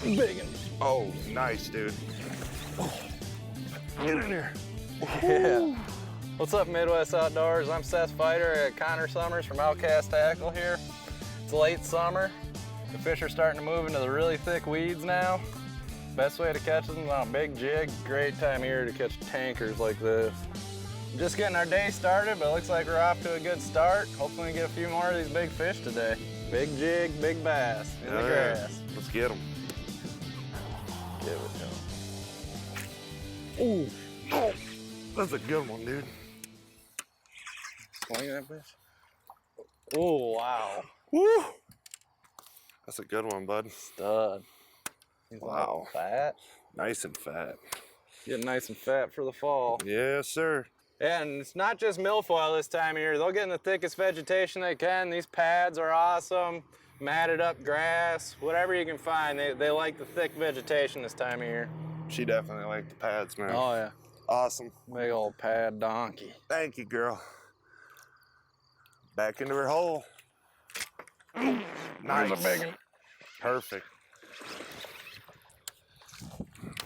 Big one. Oh, nice, dude. Get in here. Yeah. What's up, Midwest Outdoors? I'm Seth Feider at Connor Summers from Outkast Tackle here. It's late summer. The fish are starting to move into the really thick weeds now. Best way to catch them is on a big jig. Great time of year to catch tankers like this. Just getting our day started, but it looks like we're off to a good start. Hopefully we get a few more of these big fish today. Big jig, big bass in the grass. Let's get them. Give it to 'em. Ooh. Oh, that's a good one, dude. Swing that fish. Oh, wow. Woo! That's a good one, bud. Stud. He's Wow. Fat. Nice and fat. Getting nice and fat for the fall. Yes, sir. Yeah, and it's not just milfoil this time of year. They'll get in the thickest vegetation they can. These pads are awesome. Matted up grass, whatever you can find. They like the thick vegetation this time of year. She definitely liked the pads, man. Oh, yeah. Awesome. Big old pad donkey. Thank you, girl. Back into her hole. Nice. There's a big one. Perfect.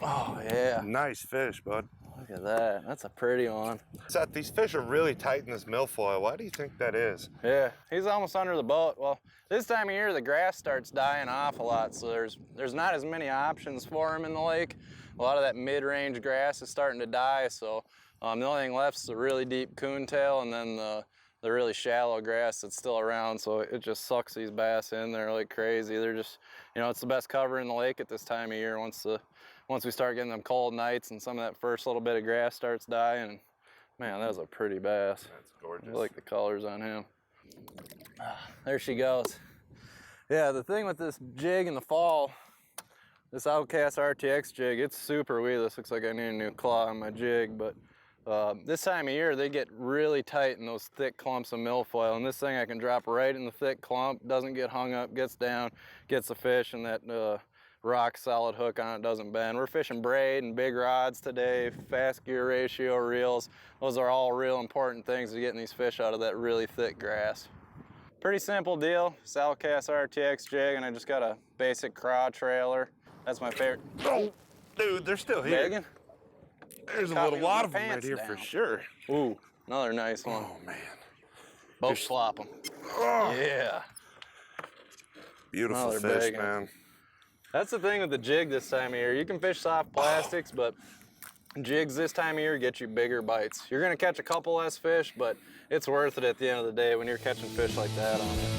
Oh, yeah. Nice fish, bud. Look at that. That's a pretty one. Seth, these fish are really tight in this milfoil. Why do you think that is? Yeah, he's almost under the boat. Well, this time of year, the grass starts dying off a lot, so there's not as many options for him in the lake. A lot of that mid-range grass is starting to die, so the only thing left is the really deep coontail and then the really shallow grass that's still around, so it just sucks these bass in there like crazy. They're just, it's the best cover in the lake at this time of year once we start getting them cold nights and some of that first little bit of grass starts dying. And man, that was a pretty bass. That's gorgeous. I like the colors on him. There she goes. Yeah, the thing with this jig in the fall, this Outkast RTX jig, it's super weedless. Looks like I need a new claw on my jig, but this time of year, they get really tight in those thick clumps of milfoil, and this thing I can drop right in the thick clump, doesn't get hung up, gets down, gets the fish, and that rock solid hook on it doesn't bend. We're fishing braid and big rods today, fast gear ratio reels. Those are all real important things to getting these fish out of that really thick grass. Pretty simple deal. It's Outkast RTX jig, and I just got a basic craw trailer. That's my favorite. Oh, dude, they're still here. Biggin'? There's a little lot of them right here for sure. Ooh, another nice one. Oh, man. Both flop them. Oh, Yeah. beautiful Another fish, big one. man. That's the thing with the jig this time of year. You can fish soft plastics, but jigs this time of year get you bigger bites. You're gonna catch a couple less fish, but it's worth it at the end of the day when you're catching fish like that on it.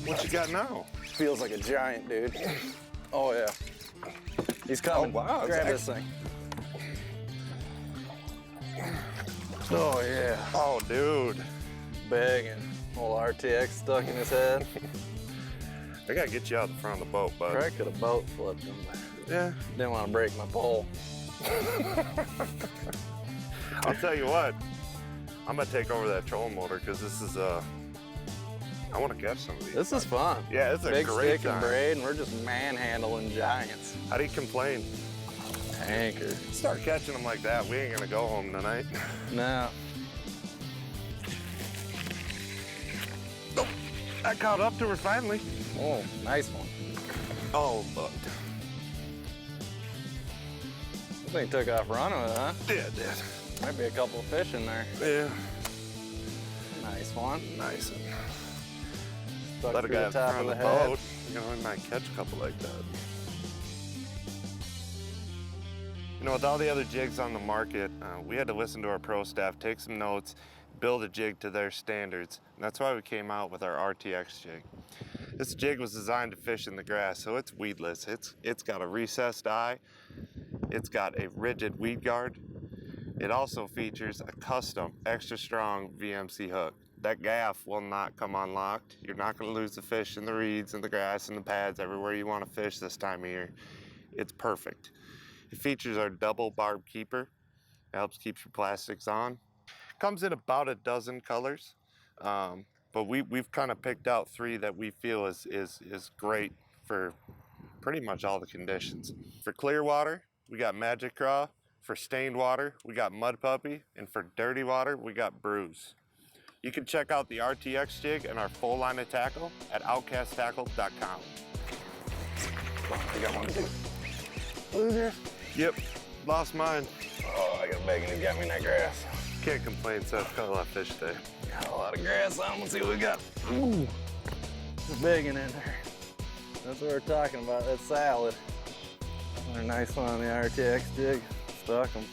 What you got now? Feels like a giant, dude. Oh yeah. He's coming. Oh, wow. Grab this thing. Oh yeah. Oh, dude. Big and old RTX stuck in his head. I gotta get you out the front of the boat, bud. I could have boat flipped him. Yeah. Didn't want to break my pole. I'll tell you what. I'm gonna take over that trolling motor because this is I want to catch some of these. This is fun. Yeah, it's a big great stick and time. braid, and we're just manhandling giants. How do you complain? Tanker. Start catching them like that. We ain't gonna go home tonight. No. Oh, I caught up to her finally. Oh, nice one. Oh, but This thing took off running with it, huh? yeah, it did. Might be a couple of fish in there. Yeah, Nice one. nice. Stuck Let a through guy the at the top front of of the the head. boat. We might catch a couple like that. With all the other jigs on the market, we had to listen to our pro staff, take some notes, build a jig to their standards. And that's why we came out with our RTX jig. This jig was designed to fish in the grass, so it's weedless. It's got a recessed eye. It's got a rigid weed guard. It also features a custom, extra strong VMC hook. That gaff will not come unlocked. You're not gonna lose the fish in the reeds and the grass and the pads everywhere you wanna fish this time of year. It's perfect. It features our double barb keeper. It helps keep your plastics on. Comes in about a dozen colors, but we've kind of picked out 3 that we feel is great for pretty much all the conditions. For clear water, we got Magic Craw. For stained water, we got Mud Puppy. And for dirty water, we got Bruise. You can check out the RTX jig and our full line of tackle at outkasttackle.com. I got one too. Losers? Yep, lost mine. Oh, I got begging to get me in that grass. Can't complain, Seth. Caught a lot of fish today. Got a lot of grass on. Let's see what we got. Ooh, there's begging in there. That's what we're talking about. That's salad. Another nice one on the RTX jig. Stuck them.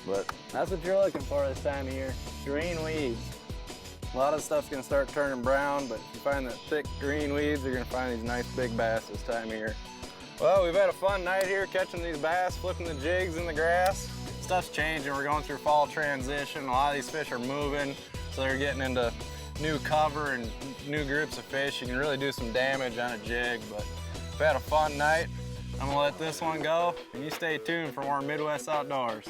But that's what you're looking for this time of year. Green weeds. A lot of stuff's gonna start turning brown, but if you find that thick green weeds, you're gonna find these nice big bass this time of year. Well, we've had a fun night here catching these bass, flipping the jigs in the grass. Stuff's changing. We're going through fall transition. A lot of these fish are moving, so they're getting into new cover and new groups of fish. You can really do some damage on a jig, but we've had a fun night. I'm gonna let this one go, and you stay tuned for more Midwest Outdoors.